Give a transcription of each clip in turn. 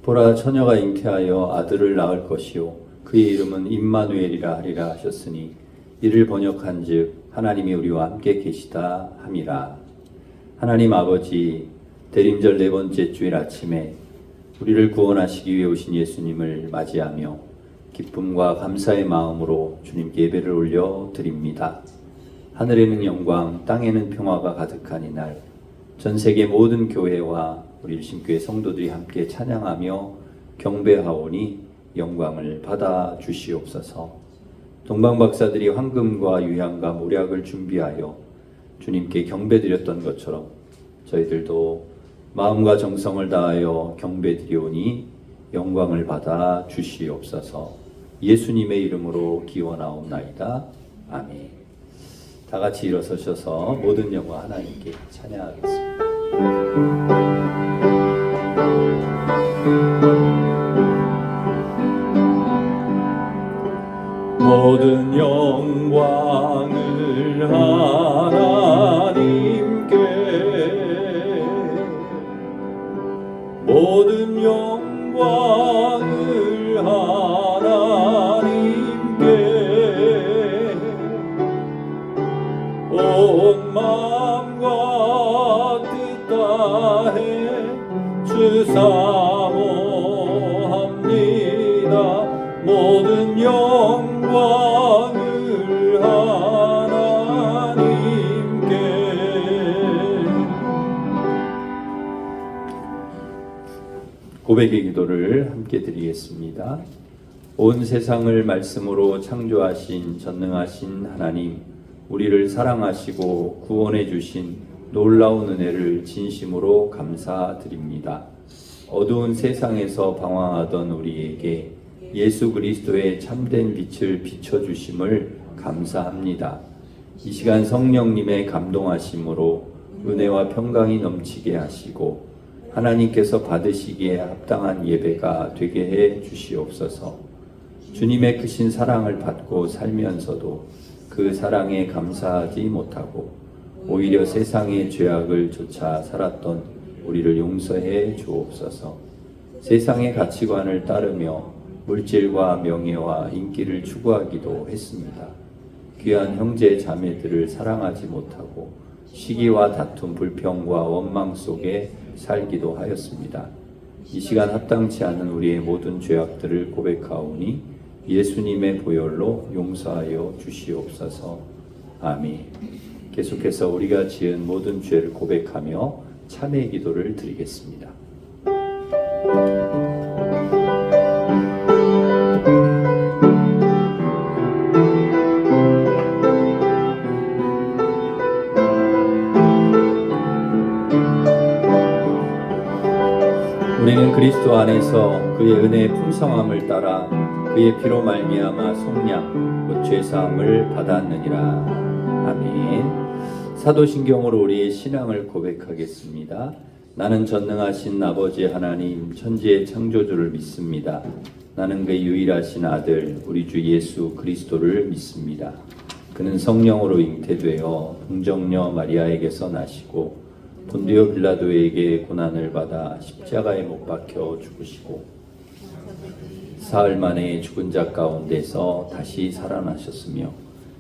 보라, 처녀가 잉태하여 아들을 낳을 것이요 그의 이름은 임마누엘이라 하리라 하셨으니 이를 번역한즉 하나님이 우리와 함께 계시다 함이라. 하나님 아버지, 대림절 네 번째 주일 아침에 우리를 구원하시기 위해 오신 예수님을 맞이하며 기쁨과 감사의 마음으로 주님께 예배를 올려 드립니다. 하늘에는 영광, 땅에는 평화가 가득한 이날, 전 세계 모든 교회와 우리 일신교회 성도들이 함께 찬양하며 경배하오니 영광을 받아 주시옵소서. 동방박사들이 황금과 유향과 모략을 준비하여 주님께 경배드렸던 것처럼 저희들도 마음과 정성을 다하여 경배드리오니 영광을 받아 주시옵소서. 예수님의 이름으로 기원하옵나이다. 아멘. 다 같이 일어서셔서 모든 영광 하나님께 찬양하겠습니다. 모든 영광을 하나님께, 모든 영광을 하나님께, 온 마음과 뜻 다해 주 사모합니다. 모든 영광을 하나님께. 고백의 기도를 함께 드리겠습니다. 온 세상을 말씀으로 창조하신 전능하신 하나님, 우리를 사랑하시고 구원해 주신 놀라운 은혜를 진심으로 감사드립니다. 어두운 세상에서 방황하던 우리에게 예수 그리스도의 참된 빛을 비춰주심을 감사합니다. 이 시간 성령님의 감동하심으로 은혜와 평강이 넘치게 하시고 하나님께서 받으시기에 합당한 예배가 되게 해 주시옵소서. 주님의 크신 사랑을 받고 살면서도 그 사랑에 감사하지 못하고 오히려 세상의 죄악을 쫓아 살았던 우리를 용서해 주옵소서. 세상의 가치관을 따르며 물질과 명예와 인기를 추구하기도 했습니다. 귀한 형제 자매들을 사랑하지 못하고 시기와 다툼, 불평과 원망 속에 살기도 하였습니다. 이 시간 합당치 않은 우리의 모든 죄악들을 고백하오니 예수님의 보혈로 용서하여 주시옵소서. 아멘. 계속해서 우리가 지은 모든 죄를 고백하며 참회의 기도를 드리겠습니다. 우리는 그리스도 안에서 그의 은혜의 풍성함을 따라 그의 피로 말미암아 속량 곧 죄사함을 받았느니라. 아멘. 사도신경으로 우리의 신앙을 고백하겠습니다. 나는 전능하신 아버지 하나님 천지의 창조주를 믿습니다. 나는 그의 유일하신 아들 우리 주 예수 그리스도를 믿습니다. 그는 성령으로 잉태되어 동정녀 마리아에게서 나시고 본디오 빌라도에게 고난을 받아 십자가에 못 박혀 죽으시고 사흘 만에 죽은 자 가운데서 다시 살아나셨으며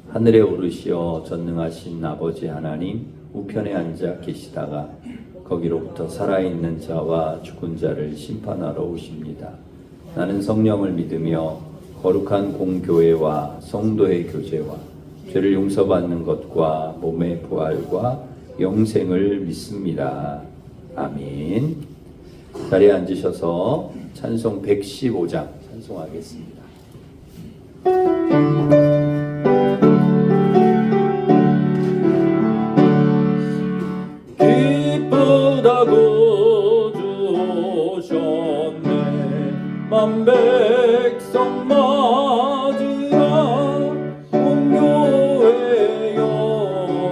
하늘에 오르시어 전능하신 아버지 하나님 우편에 앉아 계시다가 거기로부터 살아있는 자와 죽은 자를 심판하러 오십니다. 나는 성령을 믿으며 거룩한 공교회와 성도의 교제와 죄를 용서받는 것과 몸의 부활과 영생을 믿습니다. 아멘. 자리에 앉으셔서 찬송 115장 찬송하겠습니다. 기쁘다고 주 오셨네 만백성 맞으라 온 교회여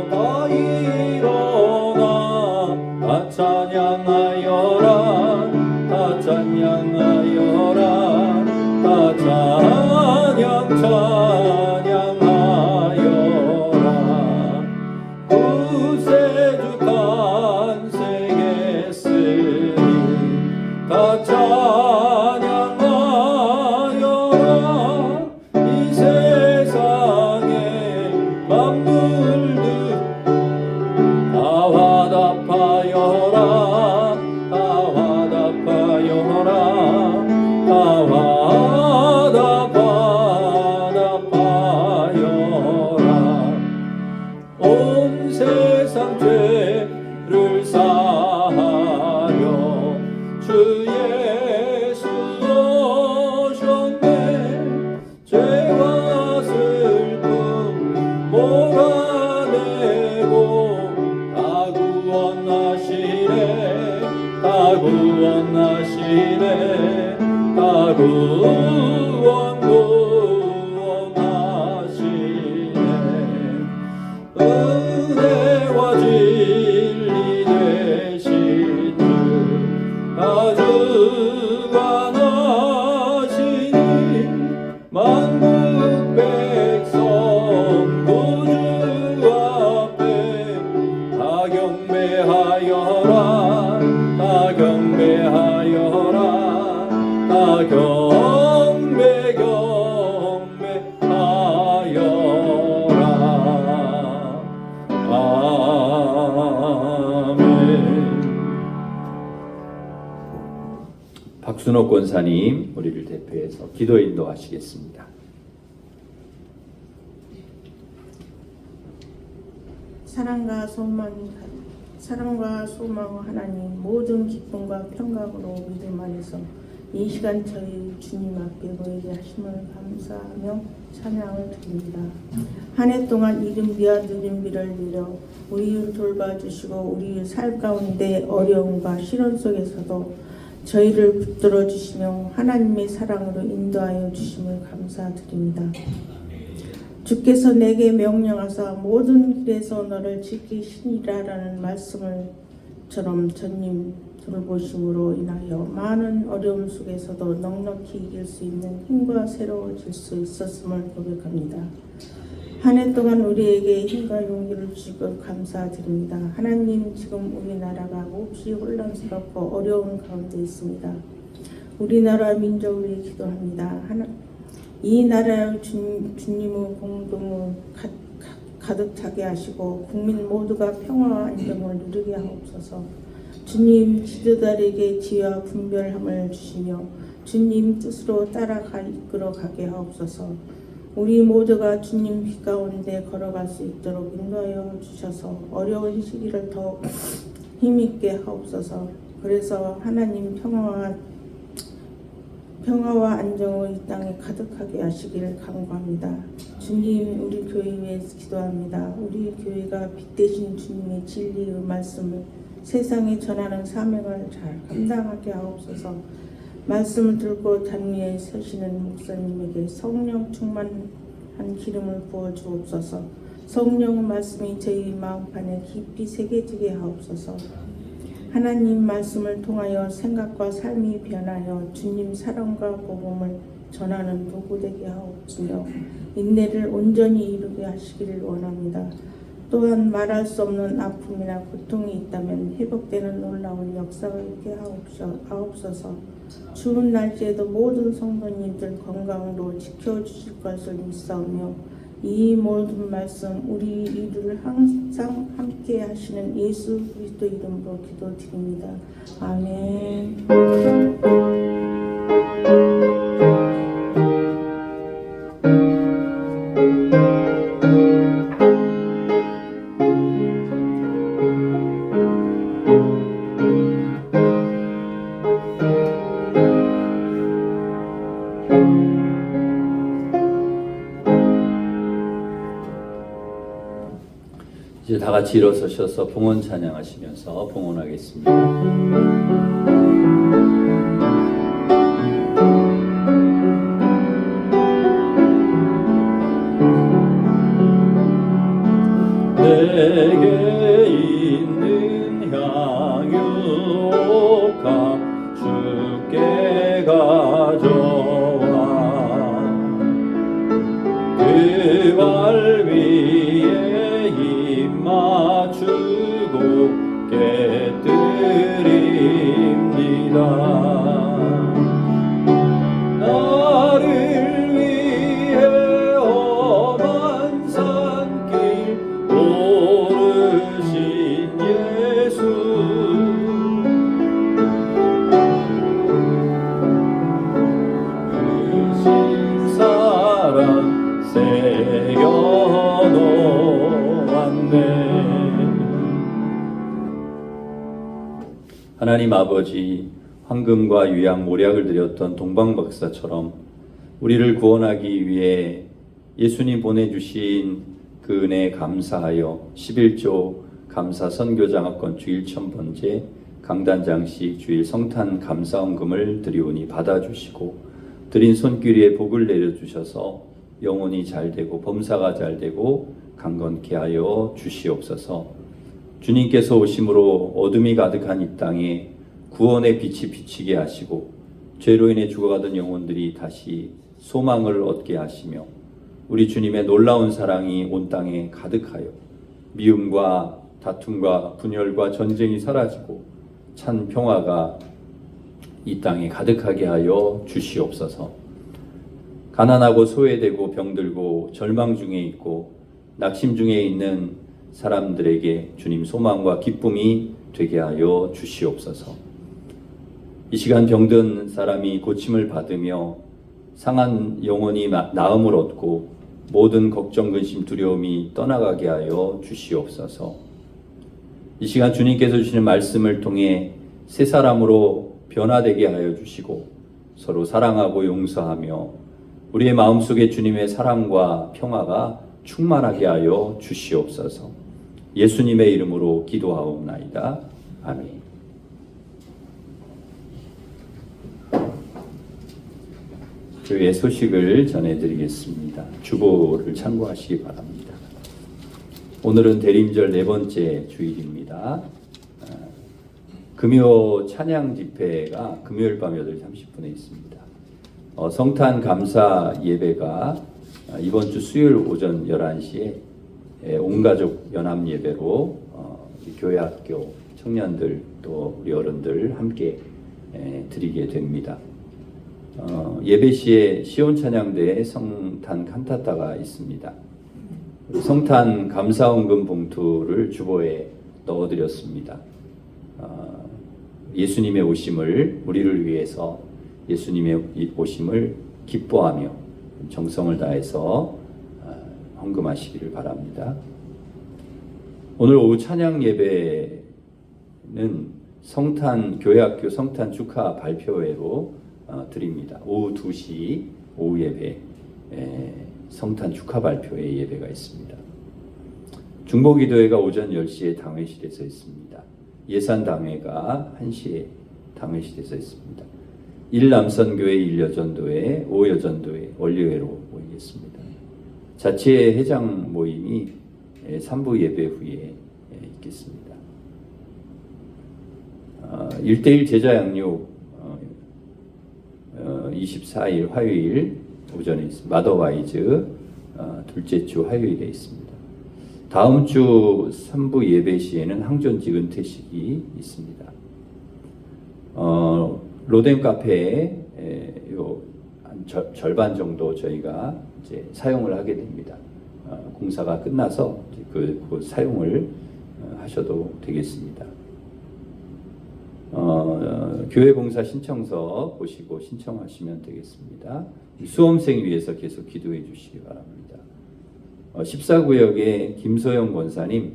다 일어나 다 찬양하여라 다 찬양하여라 다 찬양 찬양하여라 구세주 탄생했으니 다 찬양 주 예수 오셨네. 죄와 슬픔 몰아내고 다 구원하시네. 다 구원하시네. 다 구원하시네. 은혜와 진리 되신 주 다 주관하시니 만국 백성 구주 앞에 다 경배하여라. 다 경배하여라. 다 경배하여라. 아멘. 박순옥 권사님 우리를 대표해서 기도 인도하시겠습니다. 사랑과 소망 하나님, 모든 기쁨과 평강으로 믿음 안에서 이 시간 저희 주님 앞에 모이게 하심을 감사하며 찬양을 드립니다. 한 해 동안 이른비와 늦은비를 내려 우리를 돌봐주시고 우리 삶 가운데 어려움과 시련 속에서도 저희를 붙들어 주시며 하나님의 사랑으로 인도하여 주심을 감사드립니다. 주께서 내게 명령하사 모든 길에서 너를 지키시니라라는 말씀을처럼 주님 돌보심으로 인하여 많은 어려움 속에서도 넉넉히 이길 수 있는 힘과 새로워질 수 있었음을 고백합니다. 한 해 동안 우리에게 힘과 용기를 주시고 감사드립니다. 하나님, 지금 우리나라가 몹시 혼란스럽고 어려운 가운데 있습니다. 우리나라 민족을 위해 기도합니다. 이 나라를 주님의 공동을 가득 차게 하시고 국민 모두가 평화와 안정을 누리게 하옵소서. 주님, 지도자에게 지혜와 분별함을 주시며 주님 뜻으로 따라가 이끌어가게 하옵소서. 우리 모두가 주님 빛 가운데 걸어갈 수 있도록 인도하여 주셔서 어려운 시기를 더 힘있게 하옵소서. 그래서 하나님 평화와 안정을 이 땅에 가득하게 하시기를 간구합니다. 주님, 우리 교회 위해서 기도합니다. 우리 교회가 빛 대신 주님의 진리의 말씀을 세상에 전하는 사명을 잘 감당하게 하옵소서. 말씀을 들고 단위에 서시는 목사님에게 성령 충만한 기름을 부어 주옵소서. 성령 말씀이 저희 마음판에 깊이 새겨지게 하옵소서. 하나님 말씀을 통하여 생각과 삶이 변하여 주님 사랑과 복음을 전하는 도구 되게 하옵시며 인내를 온전히 이루게 하시기를 원합니다. 또한 말할 수 없는 아픔이나 고통이 있다면 회복되는 놀라운 역사가 있게 하옵소서. 추운 날씨에도 모든 성도님들 건강으로 지켜주실 것을 믿사오며 이 모든 말씀 우리 이를 항상 함께 하시는 예수 그리스도 이름으로 기도드립니다. 아멘. 이제 다 같이 일어서셔서 봉헌 찬양하시면서 봉헌하겠습니다. 내게 있는 향유가 주께 가져와 그 발 위에 힘 맞추고 깨뜨립니다. 나를 위해 험한 산길 오르신 예수 그 신사랑 새겨놓았네. 하나님 아버지, 황금과 유양, 모략을 드렸던 동방박사처럼 우리를 구원하기 위해 예수님 보내주신 그 은혜에 감사하여 11조 감사 선교장학권 주일 천번제 강단장식 주일 성탄 감사헌금을 드리오니 받아주시고 드린 손길에 복을 내려주셔서 영혼이 잘되고 범사가 잘되고 강건케 하여 주시옵소서. 주님께서 오심으로 어둠이 가득한 이 땅에 구원의 빛이 비치게 하시고 죄로 인해 죽어가던 영혼들이 다시 소망을 얻게 하시며 우리 주님의 놀라운 사랑이 온 땅에 가득하여 미움과 다툼과 분열과 전쟁이 사라지고 찬 평화가 이 땅에 가득하게 하여 주시옵소서. 가난하고 소외되고 병들고 절망 중에 있고 낙심 중에 있는 사람들에게 주님 소망과 기쁨이 되게 하여 주시옵소서. 이 시간 병든 사람이 고침을 받으며 상한 영혼이 나음을 얻고 모든 걱정, 근심, 두려움이 떠나가게 하여 주시옵소서. 이 시간 주님께서 주시는 말씀을 통해 새 사람으로 변화되게 하여 주시고 서로 사랑하고 용서하며 우리의 마음속에 주님의 사랑과 평화가 충만하게 하여 주시옵소서. 예수님의 이름으로 기도하옵나이다. 아멘. 교회 소식을 전해드리겠습니다. 주보를 참고하시기 바랍니다. 오늘은 대림절 네 번째 주일입니다. 금요 찬양 집회가 금요일 밤 8시 30분에 있습니다. 성탄 감사 예배가 이번 주 수요일 오전 11시에 온가족 연합 예배로 교회 학교 청년들 또 우리 어른들 함께 드리게 됩니다. 예배 시에 시온 찬양대에 성탄 칸타타가 있습니다. 성탄 감사헌금 봉투를 주보에 넣어드렸습니다. 예수님의 오심을 우리를 위해서 예수님의 오심을 기뻐하며 정성을 다해서 헌금하시기를 바랍니다. 오늘 오후 찬양 예배는 성탄 교회학교 성탄 축하 발표회로 드립니다. 오후 2시 오후 예배 성탄 축하 발표회 예배가 있습니다. 중보기도회가 오전 10시에 당회실에서 있습니다. 예산당회가 1시에 당회실에서 있습니다. 1남선교회 1여전도회 5여전도회 원리회로 모이겠습니다. 자치회 회장 모임이 3부 예배 후에 있겠습니다. 1대1 제자 양육 24일 화요일 오전에 있습니다. 마더와이즈 둘째 주 화요일에 있습니다. 다음 주 3부 예배 시에는 항존직 은퇴식이 있습니다. 로뎀 카페에 한 절반 정도 저희가 이제 사용을 하게 됩니다. 공사가 끝나서 그 사용을 하셔도 되겠습니다. 교회 봉사 신청서 보시고 신청하시면 되겠습니다. 수험생 위해서 계속 기도해 주시기 바랍니다. 14구역에 김소영 권사님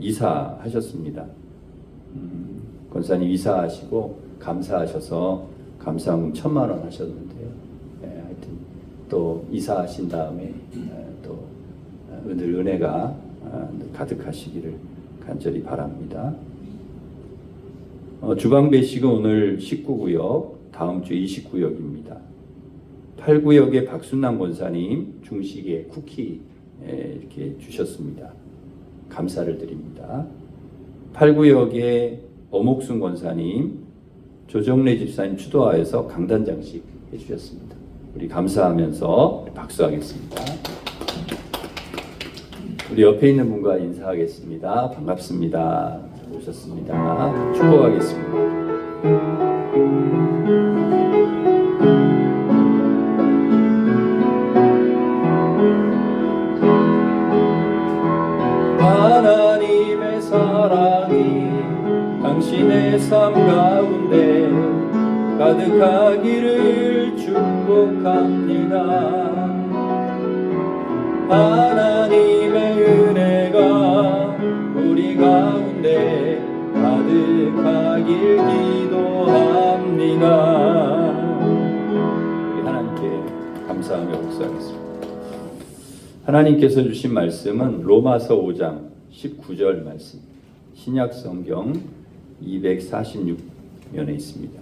이사하셨습니다. 권사님 이사하시고 감사하셔서 감사헌금 1,000만 원 하셨는데요. 하여튼 또 이사하신 다음에 또 늘 은혜가 가득하시기를 간절히 바랍니다. 주방 배식은 오늘 19구역, 다음 주 29구역입니다. 8구역에 박순남 권사님 중식에 쿠키 이렇게 주셨습니다. 감사를 드립니다. 8구역에 어목순 권사님, 조정래 집사님 추도하여서 강단장식 해주셨습니다. 우리 감사하면서 박수하겠습니다. 우리 옆에 있는 분과 인사하겠습니다. 반갑습니다. 오셨습니다. 축복하겠습니다. 하나님의 사랑이 당신의 삶 가운데 가득하기를 축복합니다. 하나님의 은혜가 우리 가운데 가득하길 기도합니다. 하나님께서 주신 말씀은 로마서 5장 19절 말씀, 신약 성경 246면에 있습니다.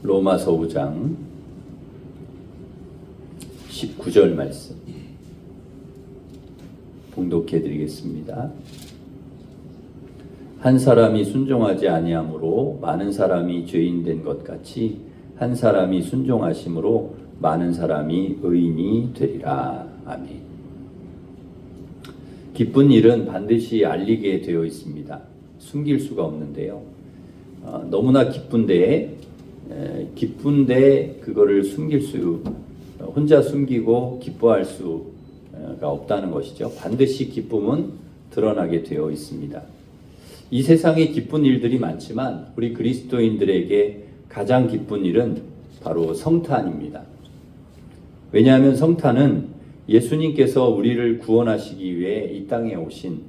로마서 5장 19절 말씀 봉독해 드리겠습니다. 한 사람이 순종하지 아니함으로 많은 사람이 죄인 된 것 같이 한 사람이 순종하심으로 많은 사람이 의인이 되리라. 아멘. 기쁜 일은 반드시 알리게 되어 있습니다. 숨길 수가 없는데요. 너무나 기쁜데 그거를 혼자 숨기고 기뻐할 수가 없다는 것이죠. 반드시 기쁨은 드러나게 되어 있습니다. 이 세상에 기쁜 일들이 많지만 우리 그리스도인들에게 가장 기쁜 일은 바로 성탄입니다. 왜냐하면 성탄은 예수님께서 우리를 구원하시기 위해 이 땅에 오신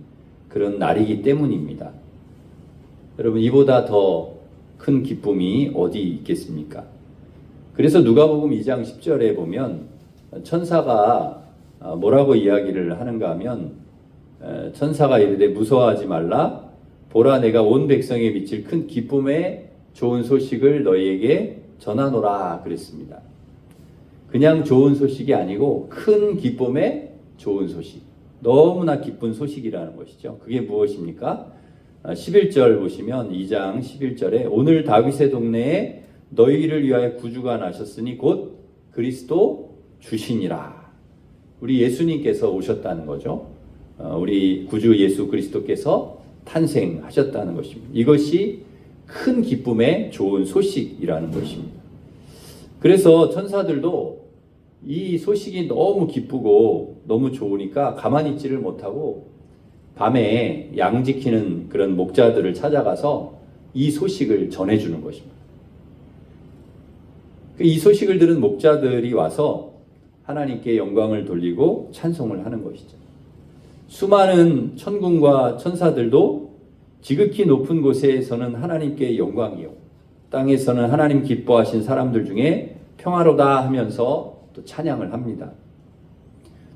그런 날이기 때문입니다. 여러분, 이보다 더 큰 기쁨이 어디 있겠습니까? 그래서 누가복음 2장 10절에 보면 천사가 뭐라고 이야기를 하는가 하면 천사가 이르되 무서워하지 말라 보라 내가 온 백성에 미칠 큰 기쁨의 좋은 소식을 너희에게 전하노라 그랬습니다. 그냥 좋은 소식이 아니고 큰 기쁨의 좋은 소식, 너무나 기쁜 소식이라는 것이죠. 그게 무엇입니까? 11절 보시면 2장 11절에 오늘 다윗의 동네에 너희를 위하여 구주가 나셨으니 곧 그리스도 주시니라. 우리 예수님께서 오셨다는 거죠. 우리 구주 예수 그리스도께서 탄생하셨다는 것입니다. 이것이 큰 기쁨의 좋은 소식이라는 것입니다. 그래서 천사들도 이 소식이 너무 기쁘고 너무 좋으니까 가만히 있지를 못하고 밤에 양 지키는 그런 목자들을 찾아가서 이 소식을 전해주는 것입니다. 이 소식을 들은 목자들이 와서 하나님께 영광을 돌리고 찬송을 하는 것이죠. 수많은 천군과 천사들도 지극히 높은 곳에서는 하나님께 영광이요, 땅에서는 하나님 기뻐하신 사람들 중에 평화로다 하면서 또 찬양을 합니다.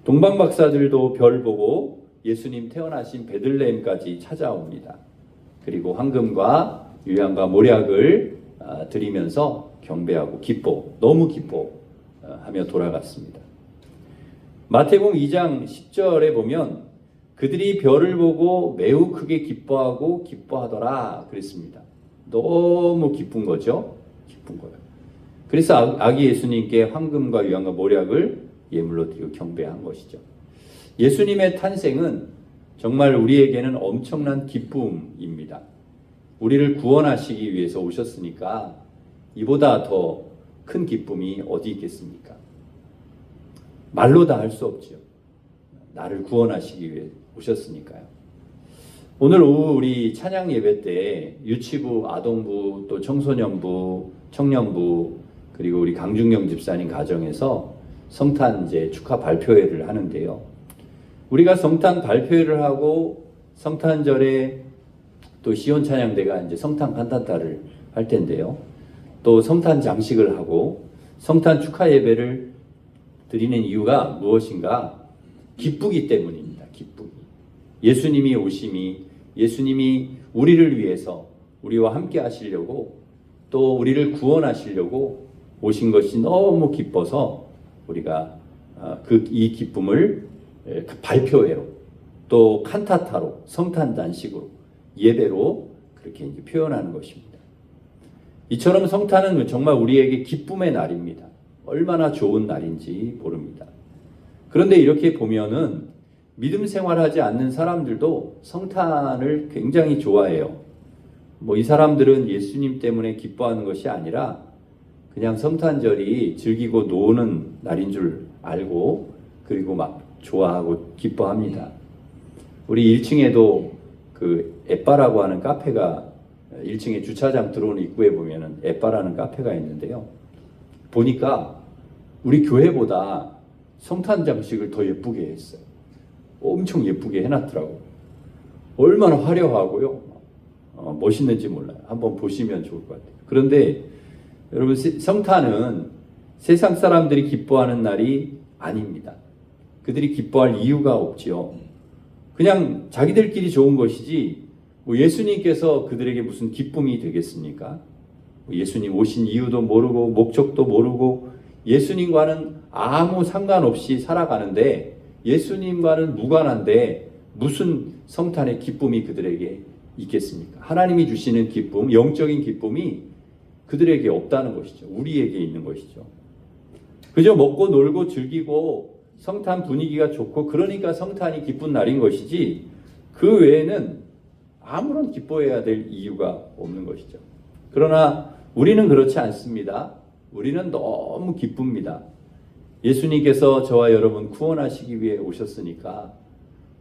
동방박사들도 별 보고 예수님 태어나신 베들레헴까지 찾아옵니다. 그리고 황금과 유향과 모략을 드리면서 경배하고 너무 기뻐하며 돌아갔습니다. 마태복음 2장 10절에 보면 그들이 별을 보고 매우 크게 기뻐하더라 그랬습니다. 너무 기쁜 거죠. 기쁜 거예요. 그래서 아기 예수님께 황금과 유향과 모략을 예물로 드리고 경배한 것이죠. 예수님의 탄생은 정말 우리에게는 엄청난 기쁨입니다. 우리를 구원하시기 위해서 오셨으니까 이보다 더 큰 기쁨이 어디 있겠습니까? 말로 다 할 수 없죠. 나를 구원하시기 위해 오셨으니까요. 오늘 오후 우리 찬양 예배 때 유치부, 아동부, 또 청소년부, 청년부, 그리고 우리 강중경 집사님 가정에서 성탄제 축하 발표회를 하는데요. 우리가 성탄 발표회를 하고 성탄절에 또 시온 찬양대가 이제 성탄 칸타타를 할 텐데요. 또 성탄 장식을 하고 성탄 축하 예배를 드리는 이유가 무엇인가? 기쁘기 때문입니다. 기쁘기. 예수님이 오심이, 예수님이 우리를 위해서 우리와 함께 하시려고 또 우리를 구원하시려고 오신 것이 너무 기뻐서 우리가 이 기쁨을 발표회로 또 칸타타로 성탄 단식으로 예배로 그렇게 이제 표현하는 것입니다. 이처럼 성탄은 정말 우리에게 기쁨의 날입니다. 얼마나 좋은 날인지 모릅니다. 그런데 이렇게 보면은 믿음 생활하지 않는 사람들도 성탄을 굉장히 좋아해요. 이 사람들은 예수님 때문에 기뻐하는 것이 아니라 그냥 성탄절이 즐기고 노는 날인 줄 알고 그리고 막 좋아하고 기뻐합니다. 우리 1층에도 그 에빠라고 하는 카페가 1층에 주차장 들어오는 입구에 보면은 에빠라는 카페가 있는데요. 보니까 우리 교회보다 성탄 장식을 더 예쁘게 했어요. 엄청 예쁘게 해놨더라고요. 얼마나 화려하고요. 멋있는지 몰라요. 한번 보시면 좋을 것 같아요. 그런데 여러분, 성탄은 세상 사람들이 기뻐하는 날이 아닙니다. 그들이 기뻐할 이유가 없지요. 그냥 자기들끼리 좋은 것이지 뭐 예수님께서 그들에게 무슨 기쁨이 되겠습니까? 예수님 오신 이유도 모르고 목적도 모르고 예수님과는 아무 상관없이 살아가는데, 예수님과는 무관한데 무슨 성탄의 기쁨이 그들에게 있겠습니까? 하나님이 주시는 기쁨, 영적인 기쁨이 그들에게 없다는 것이죠. 우리에게 있는 것이죠. 그저 먹고 놀고 즐기고 성탄 분위기가 좋고 그러니까 성탄이 기쁜 날인 것이지, 그 외에는 아무런 기뻐해야 될 이유가 없는 것이죠. 그러나 우리는 그렇지 않습니다. 우리는 너무 기쁩니다. 예수님께서 저와 여러분 구원하시기 위해 오셨으니까,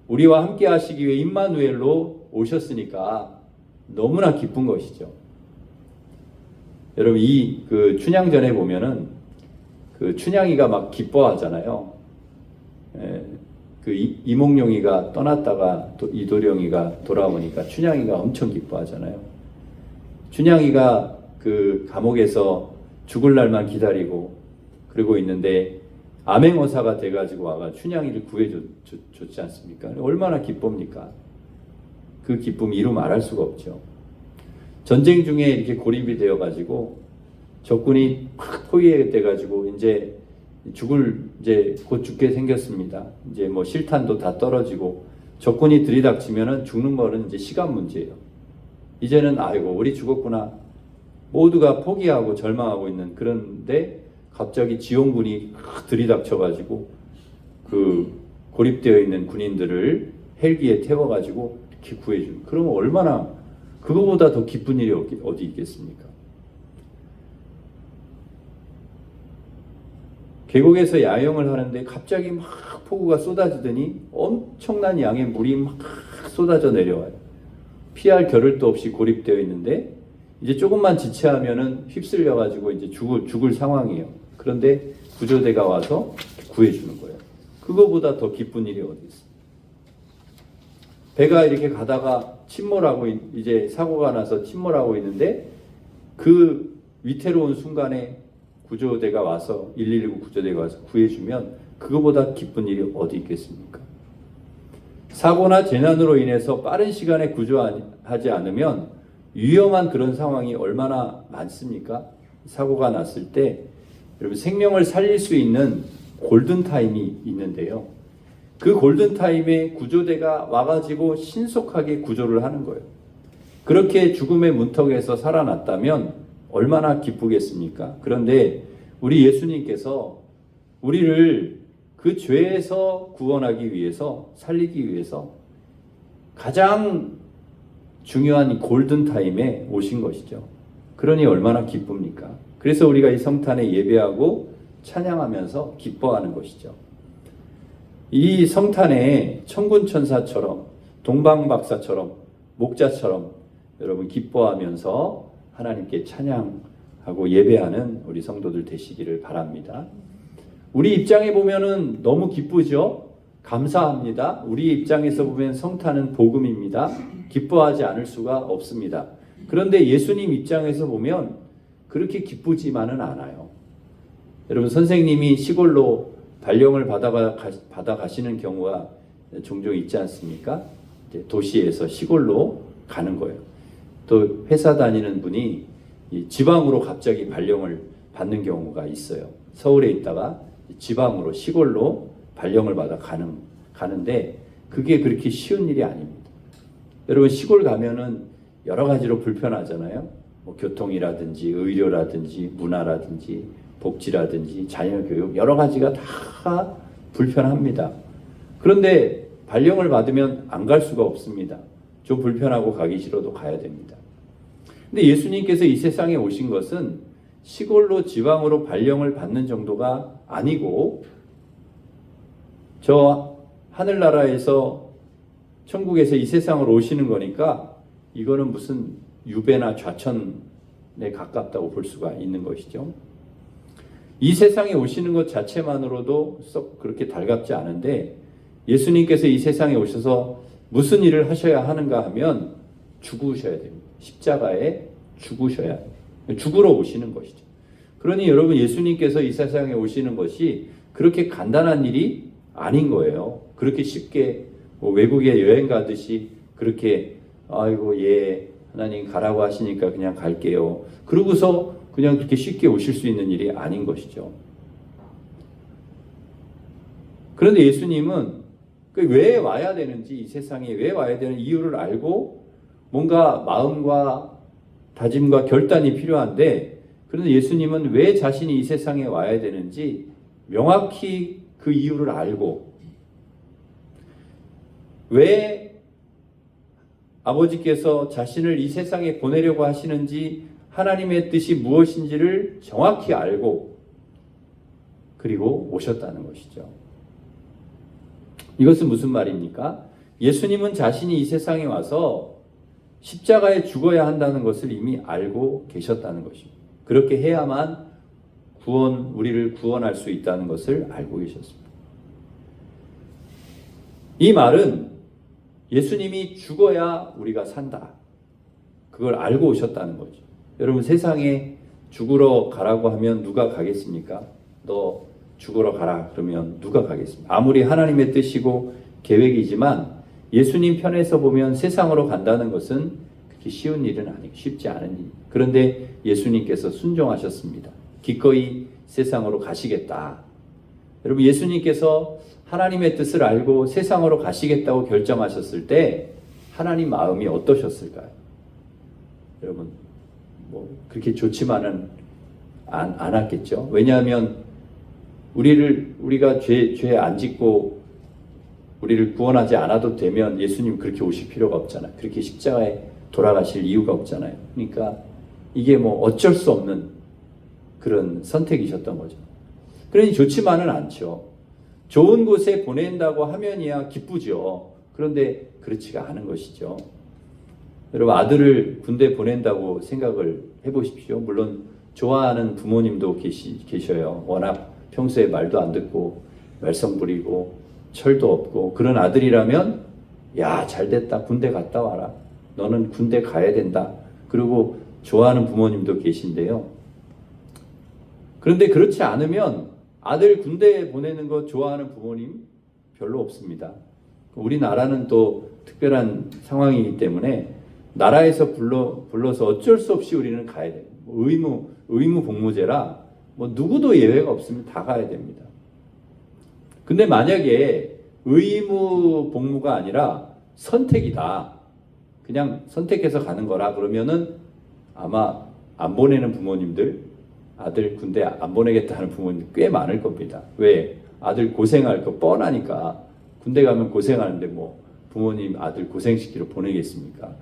우리와 함께 하시기 위해 임마누엘로 오셨으니까 너무나 기쁜 것이죠. 여러분, 그 춘향전에 보면은 그 춘향이가 막 기뻐하잖아요. 그 이몽룡이가 떠났다가 또 이도령이가 돌아오니까 춘향이가 엄청 기뻐하잖아요. 춘향이가 그 감옥에서 죽을 날만 기다리고 그러고 있는데 암행어사가 돼가지고 와가 춘향이를 구해줬지 않습니까? 얼마나 기쁩니까? 그 기쁨 이루 말할 수가 없죠. 전쟁 중에 이렇게 고립이 되어가지고 적군이 팍 포위돼가지고 이제 곧 죽게 생겼습니다. 이제 뭐 실탄도 다 떨어지고 적군이 들이닥치면은 죽는 거는 이제 시간 문제예요. 이제는 아이고 우리 죽었구나, 모두가 포기하고 절망하고 있는 그런데 갑자기 지원군이 들이닥쳐가지고 그 고립되어 있는 군인들을 헬기에 태워가지고 이렇게 구해주는, 그러면 얼마나, 그거보다 더 기쁜 일이 어디 있겠습니까? 계곡에서 야영을 하는데 갑자기 막 폭우가 쏟아지더니 엄청난 양의 물이 막 쏟아져 내려와요. 피할 겨를도 없이 고립되어 있는데 이제 조금만 지체하면은 휩쓸려가지고 이제 죽을 상황이에요. 그런데 구조대가 와서 구해주는 거예요. 그거보다 더 기쁜 일이 어디 있어요? 배가 이렇게 가다가 침몰하고 이제 사고가 나서 침몰하고 있는데 그 위태로운 순간에 구조대가 와서 119 구조대가 와서 구해주면 그거보다 기쁜 일이 어디 있겠습니까? 사고나 재난으로 인해서 빠른 시간에 구조하지 않으면 위험한 그런 상황이 얼마나 많습니까? 사고가 났을 때 여러분, 생명을 살릴 수 있는 골든타임이 있는데요. 그 골든타임에 구조대가 와가지고 신속하게 구조를 하는 거예요. 그렇게 죽음의 문턱에서 살아났다면 얼마나 기쁘겠습니까? 그런데 우리 예수님께서 우리를 그 죄에서 구원하기 위해서, 살리기 위해서 가장 중요한 골든타임에 오신 것이죠. 그러니 얼마나 기쁩니까? 그래서 우리가 이 성탄에 예배하고 찬양하면서 기뻐하는 것이죠. 이 성탄에 천군천사처럼, 동방박사처럼, 목자처럼 여러분 기뻐하면서 하나님께 찬양하고 예배하는 우리 성도들 되시기를 바랍니다. 우리 입장에 보면은 너무 기쁘죠? 감사합니다. 우리 입장에서 보면 성탄은 복음입니다. 기뻐하지 않을 수가 없습니다. 그런데 예수님 입장에서 보면 그렇게 기쁘지만은 않아요. 여러분, 선생님이 시골로 발령을 받아 가시는 경우가 종종 있지 않습니까? 이제 도시에서 시골로 가는 거예요. 또 회사 다니는 분이 지방으로 갑자기 발령을 받는 경우가 있어요. 서울에 있다가 지방으로, 시골로 발령을 받아 가는데 그게 그렇게 쉬운 일이 아닙니다. 여러분, 시골 가면은 여러 가지로 불편하잖아요. 뭐 교통이라든지 의료라든지 문화라든지 복지라든지 자녀교육, 여러 가지가 다 불편합니다. 그런데 발령을 받으면 안 갈 수가 없습니다. 좀 불편하고 가기 싫어도 가야 됩니다. 근데 예수님께서 이 세상에 오신 것은 시골로 지방으로 발령을 받는 정도가 아니고, 저 하늘나라에서 천국에서 이 세상으로 오시는 거니까 이거는 무슨 유배나 좌천에 가깝다고 볼 수가 있는 것이죠. 이 세상에 오시는 것 자체만으로도 썩 그렇게 달갑지 않은데, 예수님께서 이 세상에 오셔서 무슨 일을 하셔야 하는가 하면 죽으셔야 됩니다. 십자가에 죽으셔야 죽으러 오시는 것이죠. 그러니 여러분 예수님께서 이 세상에 오시는 것이 그렇게 간단한 일이 아닌 거예요. 그렇게 쉽게 뭐 외국에 여행 가듯이 그렇게 아이고 예 하나님 가라고 하시니까 그냥 갈게요. 그러고서 그냥 그렇게 쉽게 오실 수 있는 일이 아닌 것이죠. 그런데 예수님은 왜 와야 되는지, 이 세상에 왜 와야 되는 이유를 알고 뭔가 마음과 다짐과 결단이 필요한데, 그런데 예수님은 왜 자신이 이 세상에 와야 되는지 명확히 그 이유를 알고, 왜 아버지께서 자신을 이 세상에 보내려고 하시는지, 하나님의 뜻이 무엇인지를 정확히 알고 그리고 오셨다는 것이죠. 이것은 무슨 말입니까? 예수님은 자신이 이 세상에 와서 십자가에 죽어야 한다는 것을 이미 알고 계셨다는 것입니다. 그렇게 해야만 우리를 구원할 수 있다는 것을 알고 계셨습니다. 이 말은 예수님이 죽어야 우리가 산다, 그걸 알고 오셨다는 거죠. 여러분, 세상에 죽으러 가라고 하면 누가 가겠습니까? 너 죽으러 가라 그러면 누가 가겠습니까? 아무리 하나님의 뜻이고 계획이지만 예수님 편에서 보면 세상으로 간다는 것은 그렇게 쉬운 일은 아니고 쉽지 않은 일. 그런데 예수님께서 순종하셨습니다. 기꺼이 세상으로 가시겠다. 여러분, 예수님께서 하나님의 뜻을 알고 세상으로 가시겠다고 결정하셨을 때 하나님 마음이 어떠셨을까요? 여러분, 뭐 그렇게 좋지만은 않았겠죠. 왜냐하면 우리가 죄 안 짓고 우리를 구원하지 않아도 되면 예수님 그렇게 오실 필요가 없잖아요. 그렇게 십자가에 돌아가실 이유가 없잖아요. 그러니까 이게 뭐 어쩔 수 없는 그런 선택이셨던 거죠. 그러니 좋지만은 않죠. 좋은 곳에 보낸다고 하면이야 기쁘죠. 그런데 그렇지가 않은 것이죠. 여러분, 아들을 군대 보낸다고 생각을 해보십시오. 물론 좋아하는 부모님도 계셔요. 워낙 평소에 말도 안 듣고 말썽 부리고 철도 없고 그런 아들이라면 야, 잘됐다, 군대 갔다 와라, 너는 군대 가야 된다, 그리고 좋아하는 부모님도 계신데요. 그런데 그렇지 않으면 아들 군대에 보내는 거 좋아하는 부모님 별로 없습니다. 우리나라는 또 특별한 상황이기 때문에 나라에서 불러서 어쩔 수 없이 우리는 가야 돼요. 의무 복무제라 뭐 누구도 예외가 없으면 다 가야 됩니다. 근데 만약에 의무 복무가 아니라 선택이다, 그냥 선택해서 가는 거라 그러면은 아마 안 보내는 부모님들, 아들 군대 안 보내겠다는 부모님 꽤 많을 겁니다. 왜? 아들 고생할 거 뻔하니까. 군대 가면 고생하는데 뭐 부모님 아들 고생시키러 보내겠습니까?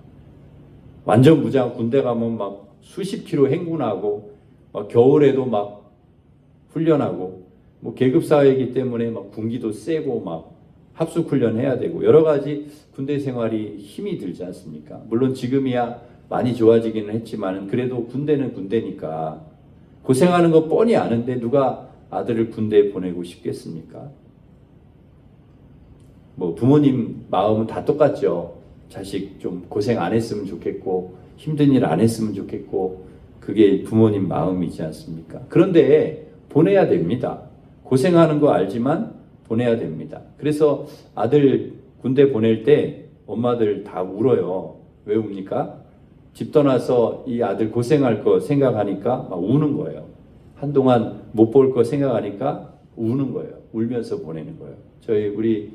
완전 무장 군대 가면 막 수십 킬로 행군하고 막 겨울에도 막 훈련하고 뭐 계급 사회이기 때문에 막 군기도 세고 막 합숙 훈련 해야 되고 여러 가지 군대 생활이 힘이 들지 않습니까? 물론 지금이야 많이 좋아지기는 했지만 그래도 군대는 군대니까 고생하는 거 뻔히 아는데 누가 아들을 군대에 보내고 싶겠습니까? 뭐 부모님 마음은 다 똑같죠. 자식 좀 고생 안 했으면 좋겠고 힘든 일 안 했으면 좋겠고 그게 부모님 마음이지 않습니까? 그런데 보내야 됩니다. 고생하는 거 알지만 보내야 됩니다. 그래서 아들 군대 보낼 때 엄마들 다 울어요. 왜 웁니까? 집 떠나서 이 아들 고생할 거 생각하니까 막 우는 거예요. 한동안 못 볼 거 생각하니까 우는 거예요. 울면서 보내는 거예요. 우리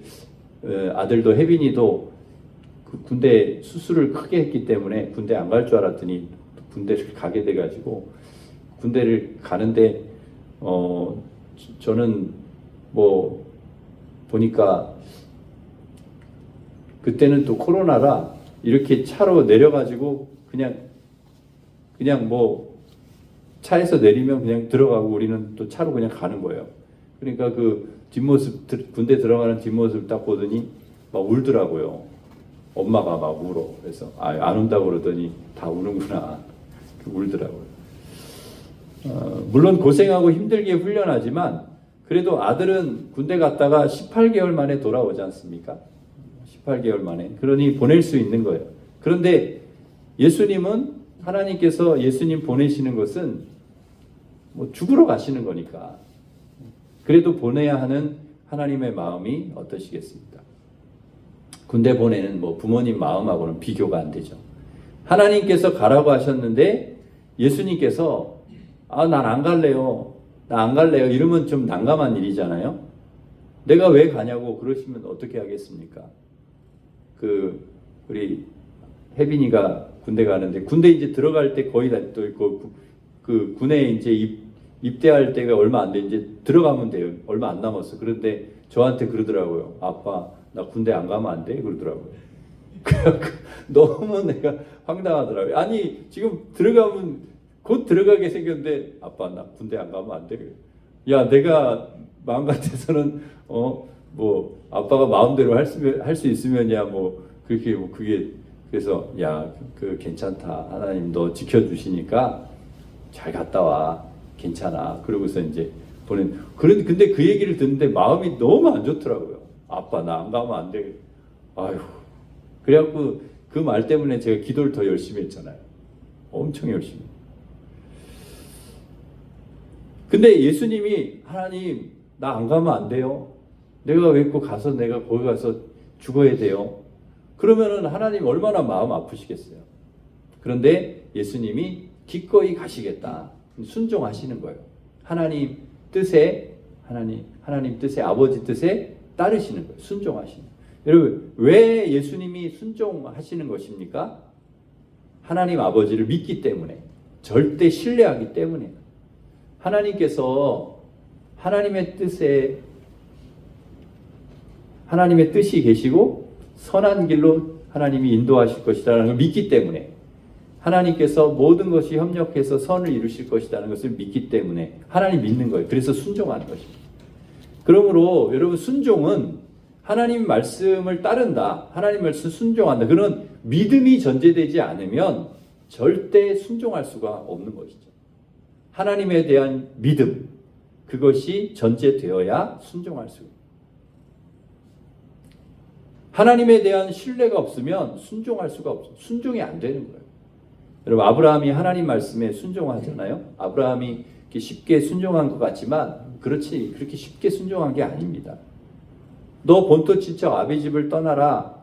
아들도 혜빈이도 그 군대 수술을 크게 했기 때문에 군대 안 갈 줄 알았더니 군대를 가게 돼가지고 군대를 가는데 저는 뭐 보니까 그때는 또 코로나라 이렇게 차로 내려가지고 그냥 뭐 차에서 내리면 그냥 들어가고 우리는 또 차로 그냥 가는 거예요. 그러니까 그 뒷모습, 군대 들어가는 뒷모습 딱 보더니 막 울더라고요. 엄마가 막 울어. 그래서 안 운다고 그러더니 다 우는구나. 울더라고요. 물론 고생하고 힘들게 훈련하지만 그래도 아들은 군대 갔다가 18개월 만에 돌아오지 않습니까? 18개월 만에. 그러니 보낼 수 있는 거예요. 그런데 예수님은 하나님께서 예수님 보내시는 것은 뭐 죽으러 가시는 거니까 그래도 보내야 하는 하나님의 마음이 어떠시겠습니까? 군대 보내는 뭐 부모님 마음하고는 비교가 안 되죠. 하나님께서 가라고 하셨는데 예수님께서 난 안 갈래요. 나 안 갈래요. 이러면 좀 난감한 일이잖아요. 내가 왜 가냐고 그러시면 어떻게 하겠습니까? 우리 혜빈이가 군대 가는데 군대 이제 들어갈 때 거의 다 또 있고 그 군에 이제 입대할 때가 얼마 안 돼. 이제 들어가면 돼요. 얼마 안 남았어. 그런데 저한테 그러더라고요. 아빠, 나 군대 안 가면 안 돼? 그러더라고요. 너무 내가 황당하더라고요. 아니, 지금 들어가면 곧 들어가게 생겼는데, 아빠, 나 군대 안 가면 안 돼? 야, 내가 마음 같아서는, 뭐, 아빠가 마음대로 할 수 있으면야, 뭐, 그렇게, 뭐, 그게, 그래서, 야, 괜찮다. 하나님 너 지켜주시니까 잘 갔다 와. 괜찮아. 그러고서 이제 근데 그 얘기를 듣는데 마음이 너무 안 좋더라고요. 아빠, 나 안 가면 안 돼. 아휴. 그래갖고 그 말 때문에 제가 기도를 더 열심히 했잖아요. 엄청 열심히. 근데 예수님이 하나님, 나 안 가면 안 돼요. 내가 왜 꼭 가서 내가 거기 가서 죽어야 돼요. 그러면은 하나님 얼마나 마음 아프시겠어요. 그런데 예수님이 기꺼이 가시겠다. 순종하시는 거예요. 하나님 뜻에 아버지 뜻에 따르시는 거예요. 순종하시는 거예요. 여러분, 왜 예수님이 순종하시는 것입니까? 하나님 아버지를 믿기 때문에, 절대 신뢰하기 때문에. 하나님께서 하나님의 뜻이 계시고 선한 길로 하나님이 인도하실 것이라는 걸 믿기 때문에, 하나님께서 모든 것이 협력해서 선을 이루실 것이라는 것을 믿기 때문에 하나님 믿는 거예요. 그래서 순종하는 것입니다. 그러므로 여러분, 순종은 하나님 말씀을 따른다, 하나님 말씀 순종한다, 그런 믿음이 전제되지 않으면 절대 순종할 수가 없는 것이죠. 하나님에 대한 믿음, 그것이 전제되어야 순종할 수 있습니다. 하나님에 대한 신뢰가 없으면 순종할 수가 없어요. 순종이 안 되는 거예요. 여러분, 아브라함이 하나님 말씀에 순종하잖아요. 아브라함이 이렇게 쉽게 순종한 것 같지만 그렇게 쉽게 순종한 게 아닙니다. 너 본토 친척 아비 집을 떠나라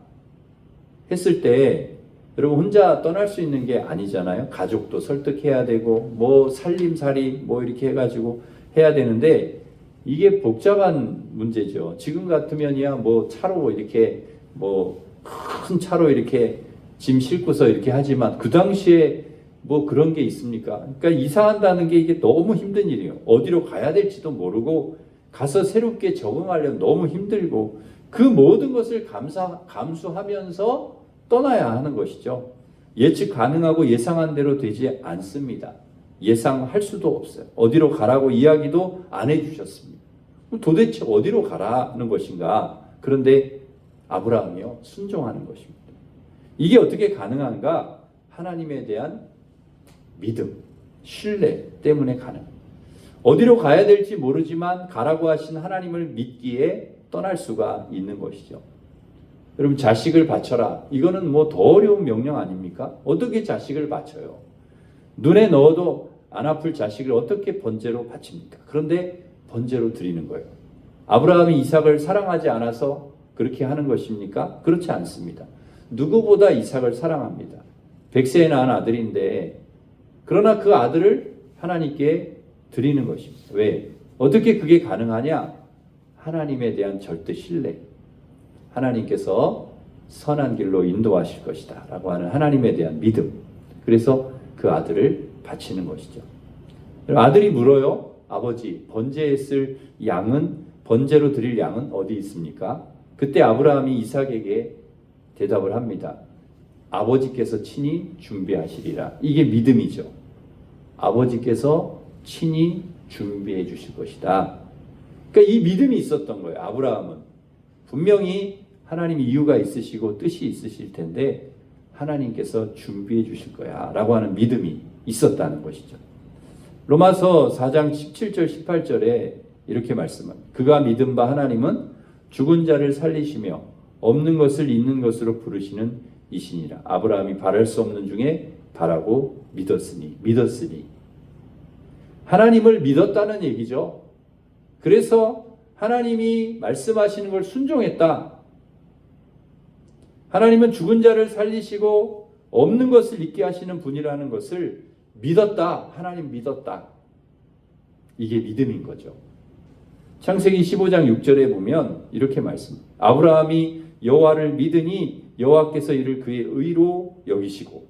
했을 때 여러분, 혼자 떠날 수 있는 게 아니잖아요. 가족도 설득해야 되고 뭐 살림살이 뭐 이렇게 해가지고 해야 되는데 이게 복잡한 문제죠. 지금 같으면이야 뭐 차로 이렇게 뭐 큰 차로 이렇게 짐 싣고서 이렇게 하지만 그 당시에 뭐 그런 게 있습니까? 그러니까 이사한다는 게 이게 너무 힘든 일이에요. 어디로 가야 될지도 모르고 가서 새롭게 적응하려면 너무 힘들고 그 모든 것을 감수하면서 떠나야 하는 것이죠. 예측 가능하고 예상한 대로 되지 않습니다. 예상할 수도 없어요. 어디로 가라고 이야기도 안 해주셨습니다. 도대체 어디로 가라는 것인가? 그런데 아브라함이요, 순종하는 것입니다. 이게 어떻게 가능한가? 하나님에 대한 믿음, 신뢰 때문에 가능합니다. 어디로 가야 될지 모르지만 가라고 하신 하나님을 믿기에 떠날 수가 있는 것이죠. 여러분, 자식을 바쳐라. 이거는 뭐 더 어려운 명령 아닙니까? 어떻게 자식을 바쳐요? 눈에 넣어도 안 아플 자식을 어떻게 번제로 바칩니까? 그런데 번제로 드리는 거예요. 아브라함이 이삭을 사랑하지 않아서 그렇게 하는 것입니까? 그렇지 않습니다. 누구보다 이삭을 사랑합니다. 100세에 낳은 아들인데, 그러나 그 아들을 하나님께 드리는 것입니다. 왜? 어떻게 그게 가능하냐? 하나님에 대한 절대 신뢰. 하나님께서 선한 길로 인도하실 것이다 라고 하는 하나님에 대한 믿음. 그래서 그 아들을 바치는 것이죠. 아들이 물어요. 아버지, 번제했을 양은, 번제로 드릴 양은 어디 있습니까? 그때 아브라함이 이삭에게 대답을 합니다. 아버지께서 친히 준비하시리라. 이게 믿음이죠. 아버지께서 친히 준비해 주실 것이다. 그러니까 이 믿음이 있었던 거예요. 아브라함은 분명히 하나님 이유가 있으시고 뜻이 있으실 텐데 하나님께서 준비해 주실 거야 라고 하는 믿음이 있었다는 것이죠. 로마서 4장 17절 18절에 이렇게 말씀합니다. 그가 믿은 바 하나님은 죽은 자를 살리시며 없는 것을 있는 것으로 부르시는 이시니라. 아브라함이 바랄 수 없는 중에 바라고 믿었으니. 하나님을 믿었다는 얘기죠. 그래서 하나님이 말씀하시는 걸 순종했다. 하나님은 죽은 자를 살리시고 없는 것을 있게 하시는 분이라는 것을 믿었다. 하나님 믿었다. 이게 믿음인 거죠. 창세기 15장 6절에 보면 이렇게 말씀합니다. 아브라함이 여호와를 믿으니 여호와께서 이를 그의 의로 여기시고.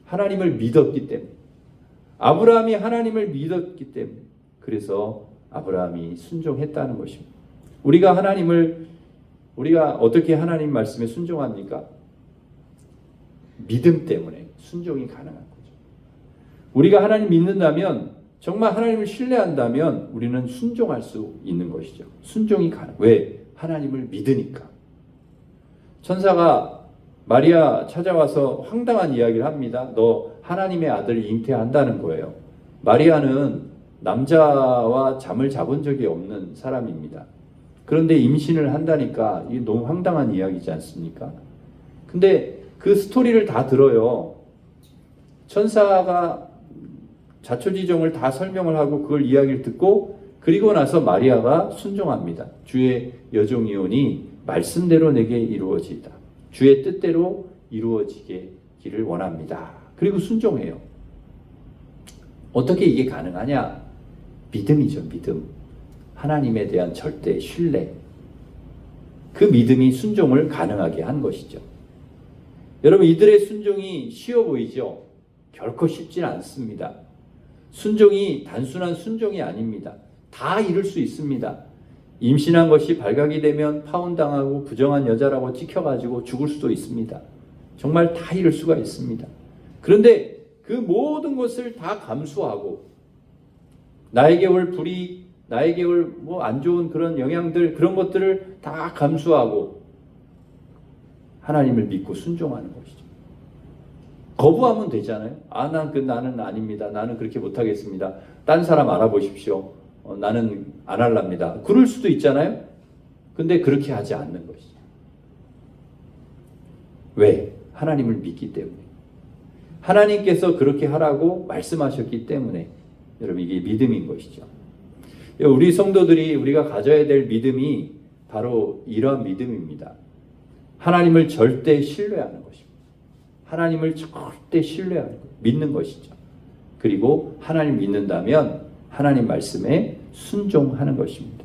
하나님을 믿었기 때문에, 아브라함이 하나님을 믿었기 때문에, 그래서 아브라함이 순종했다는 것입니다. 우리가 어떻게 하나님 말씀에 순종합니까? 믿음 때문에 순종이 가능한 거죠. 우리가 하나님 믿는다면, 정말 하나님을 신뢰한다면 우리는 순종할 수 있는 것이죠. 순종이 가능. 왜? 하나님을 믿으니까. 천사가 마리아 찾아와서 황당한 이야기를 합니다. 너 하나님의 아들을 잉태한다는 거예요. 마리아는 남자와 잠을 자본 적이 없는 사람입니다. 그런데 임신을 한다니까 이게 너무 황당한 이야기지 않습니까? 근데 그 스토리를 다 들어요. 천사가 자초지종을 다 설명을 하고 그걸 이야기를 듣고, 그리고 나서 마리아가 순종합니다. 주의 여종이오니 말씀대로 내게 이루어지이다. 주의 뜻대로 이루어지기를 원합니다. 그리고 순종해요. 어떻게 이게 가능하냐? 믿음이죠, 믿음. 하나님에 대한 절대 신뢰. 그 믿음이 순종을 가능하게 한 것이죠. 여러분, 이들의 순종이 쉬워 보이죠? 결코 쉽지 않습니다. 순종이 단순한 순종이 아닙니다. 다 이룰 수 있습니다. 임신한 것이 발각이 되면 파혼당하고 부정한 여자라고 찍혀가지고 죽을 수도 있습니다. 정말 다 이룰 수가 있습니다. 그런데 그 모든 것을 다 감수하고, 나에게 올 불이익, 나에게 올 안 좋은 그런 영향들, 그런 것들을 다 감수하고 하나님을 믿고 순종하는 것이죠. 거부하면 되잖아요. 나는 아닙니다. 나는 그렇게 못하겠습니다. 딴 사람 알아보십시오. 나는 안 할랍니다. 그럴 수도 있잖아요. 근데 그렇게 하지 않는 것이죠. 왜? 하나님을 믿기 때문에. 하나님께서 그렇게 하라고 말씀하셨기 때문에. 여러분, 이게 믿음인 것이죠. 우리 성도들이 우리가 가져야 될 믿음이 바로 이러한 믿음입니다. 하나님을 절대 신뢰하는 것입니다. 하나님을 절대 신뢰하는 것, 믿는 것이죠. 그리고 하나님 믿는다면 하나님 말씀에 순종하는 것입니다.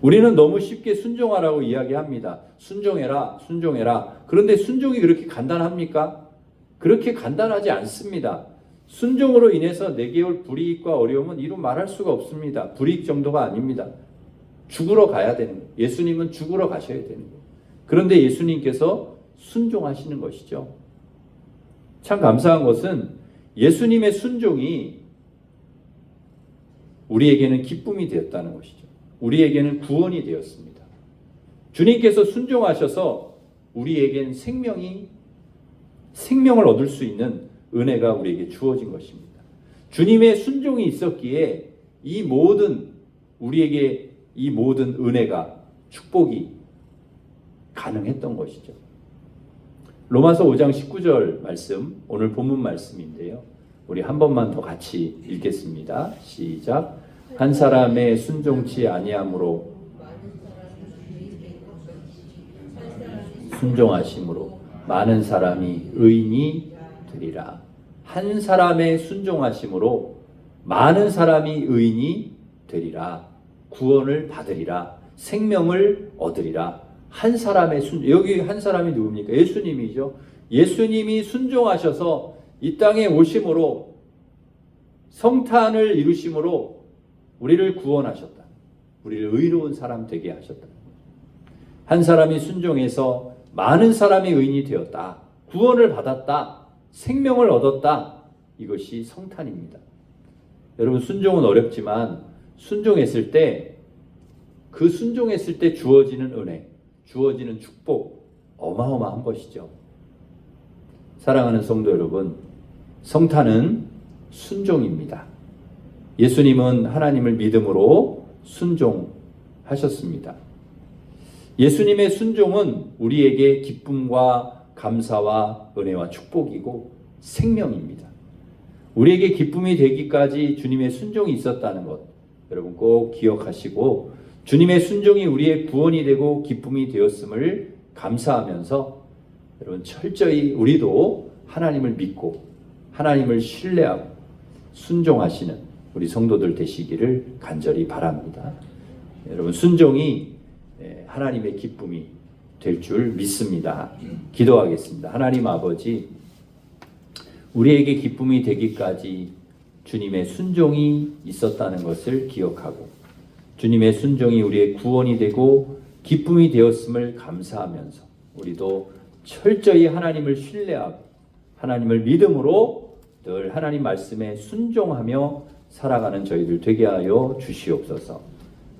우리는 너무 쉽게 순종하라고 이야기합니다. 순종해라, 순종해라. 그런데 순종이 그렇게 간단합니까? 그렇게 간단하지 않습니다. 순종으로 인해서 내게 올 불이익과 어려움은 이루 말할 수가 없습니다. 불이익 정도가 아닙니다. 죽으러 가야 되는 거예요. 예수님은 죽으러 가셔야 되는 거예요. 그런데 예수님께서 순종하시는 것이죠. 참 감사한 것은 예수님의 순종이 우리에게는 기쁨이 되었다는 것이죠. 우리에게는 구원이 되었습니다. 주님께서 순종하셔서 우리에겐 생명을 얻을 수 있는 은혜가 우리에게 주어진 것입니다. 주님의 순종이 있었기에 우리에게 이 모든 은혜가, 축복이 가능했던 것이죠. 로마서 5장 19절 말씀, 오늘 본문 말씀인데요. 우리 한 번만 더 같이 읽겠습니다. 시작. 한 사람의 순종치 아니함으로 순종하심으로 많은 사람이 의인이 되리라. 한 사람의 순종하심으로 많은 사람이 의인이 되리라. 구원을 받으리라. 생명을 얻으리라. 한 사람의 여기 한 사람이 누굽니까? 예수님이죠. 예수님이 순종하셔서 이 땅에 오심으로, 성탄을 이루심으로 우리를 구원하셨다. 우리를 의로운 사람 되게 하셨다. 한 사람이 순종해서 많은 사람이 의인이 되었다. 구원을 받았다. 생명을 얻었다. 이것이 성탄입니다. 여러분, 순종은 어렵지만 순종했을 때, 그 순종했을 때 주어지는 은혜, 주어지는 축복, 어마어마한 것이죠. 사랑하는 성도 여러분, 성탄은 순종입니다. 예수님은 하나님을 믿음으로 순종하셨습니다. 예수님의 순종은 우리에게 기쁨과 감사와 은혜와 축복이고, 생명입니다. 우리에게 기쁨이 되기까지 주님의 순종이 있었다는 것 여러분 꼭 기억하시고, 주님의 순종이 우리의 구원이 되고 기쁨이 되었음을 감사하면서 여러분 철저히 우리도 하나님을 믿고 하나님을 신뢰하고 순종하시는 우리 성도들 되시기를 간절히 바랍니다. 여러분 순종이 하나님의 기쁨이 될 줄 믿습니다. 기도하겠습니다. 하나님 아버지, 우리에게 기쁨이 되기까지 주님의 순종이 있었다는 것을 기억하고, 주님의 순종이 우리의 구원이 되고 기쁨이 되었음을 감사하면서 우리도 철저히 하나님을 신뢰하고 하나님을 믿음으로 늘 하나님 말씀에 순종하며 살아가는 저희들 되게 하여 주시옵소서.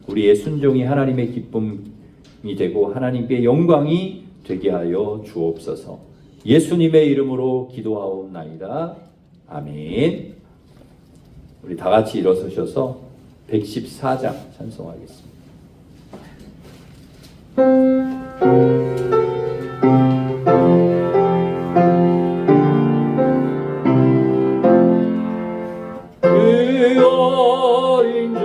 우리의 순종이 하나님의 기쁨이 되고 하나님께 영광이 되게 하여 주옵소서. 예수님의 이름으로 기도하옵나이다. 아멘. 우리 다 같이 일어서셔서 114장 찬송하겠습니다. 그 어린 주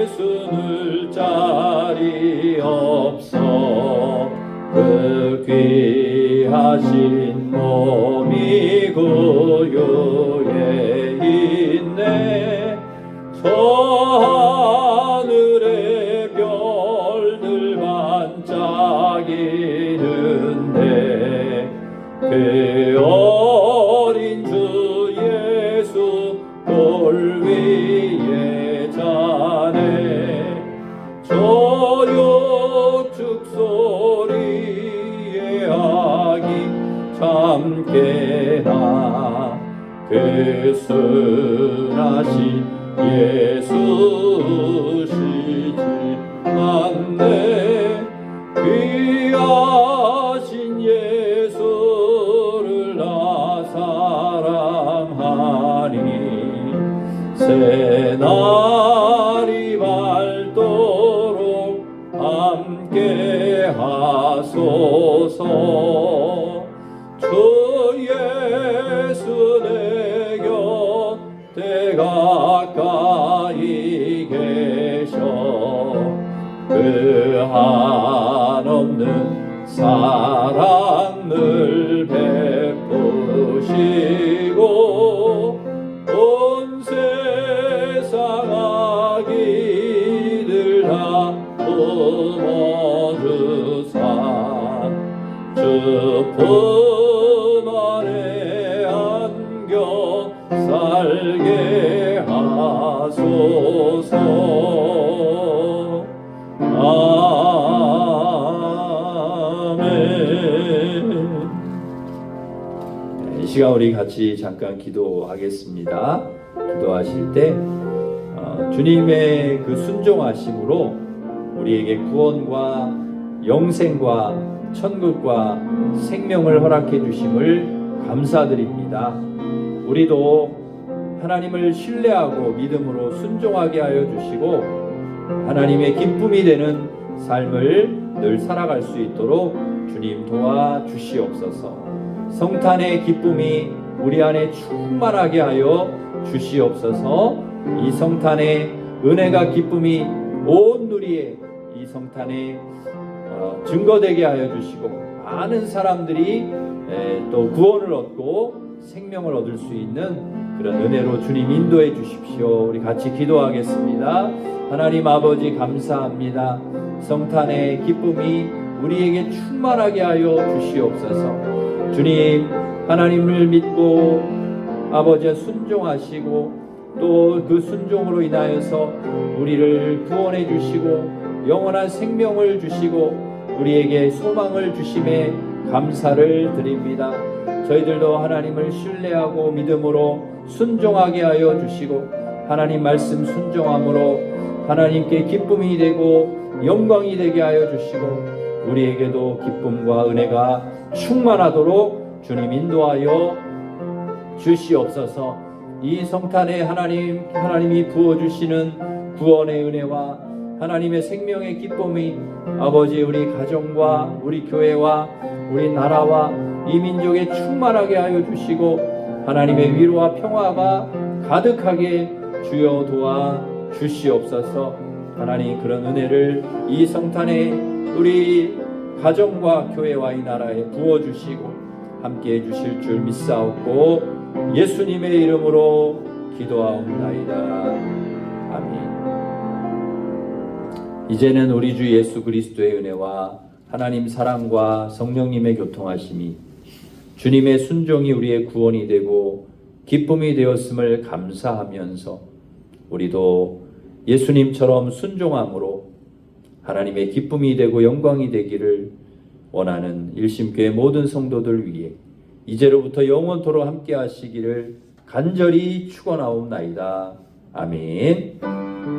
예수를 자리 없어 그 귀하신 몸이 구유에 있네. 저 하늘의 별들 반짝이는데 그 어린 주 예수 돌 위에 자네. 저 육축 소리에 아기 참깨나 그 순하신 예수 시지 않네. 귀하신 예수를 나 사랑하니 새날이 밝도록 함께 하소서. 주 예수 내 곁에 가까이 계셔 그 한없는 사랑을 베푸시고 온 세상 아기들 다 품어주사 주 품 안에 안겨 살게 하소서. 아멘. 이 시간 우리 같이 잠깐 기도하겠습니다. 기도하실 때 주님의 그 순종하심으로 우리에게 구원과 영생과 천국과 생명을 허락해 주심을 감사드립니다. 우리도 하나님을 신뢰하고 믿음으로 순종하게 하여 주시고 하나님의 기쁨이 되는 삶을 늘 살아갈 수 있도록 주님 도와주시옵소서. 성탄의 기쁨이 우리 안에 충만하게 하여 주시옵소서. 이 성탄의 은혜가 기쁨이 온 누리에 이 성탄에 증거되게 하여 주시고 많은 사람들이 또 구원을 얻고 생명을 얻을 수 있는 그런 은혜로 주님 인도해 주십시오. 우리 같이 기도하겠습니다. 하나님 아버지 감사합니다. 성탄의 기쁨이 우리에게 충만하게 하여 주시옵소서. 주님 하나님을 믿고 아버지의 순종하시고 또 그 순종으로 인하여서 우리를 구원해 주시고 영원한 생명을 주시고 우리에게 소망을 주심에 감사를 드립니다. 저희들도 하나님을 신뢰하고 믿음으로 순종하게 하여 주시고 하나님 말씀 순종함으로 하나님께 기쁨이 되고 영광이 되게 하여 주시고 우리에게도 기쁨과 은혜가 충만하도록 주님 인도하여 주시옵소서. 이 성탄에 하나님이 부어주시는 구원의 은혜와 하나님의 생명의 기쁨이 아버지 우리 가정과 우리 교회와 우리 나라와 이 민족에 충만하게 하여 주시고 하나님의 위로와 평화가 가득하게 주여 도와 주시옵소서. 하나님, 그런 은혜를 이 성탄에 우리 가정과 교회와 이 나라에 부어주시고 함께해 주실 줄 믿사옵고 예수님의 이름으로 기도하옵나이다. 아멘. 이제는 우리 주 예수 그리스도의 은혜와 하나님 사랑과 성령님의 교통하심이, 주님의 순종이 우리의 구원이 되고 기쁨이 되었음을 감사하면서 우리도 예수님처럼 순종함으로 하나님의 기쁨이 되고 영광이 되기를 원하는 일심교회 모든 성도들 위해 이제로부터 영원토록 함께 하시기를 간절히 축원하옵나이다. 아멘.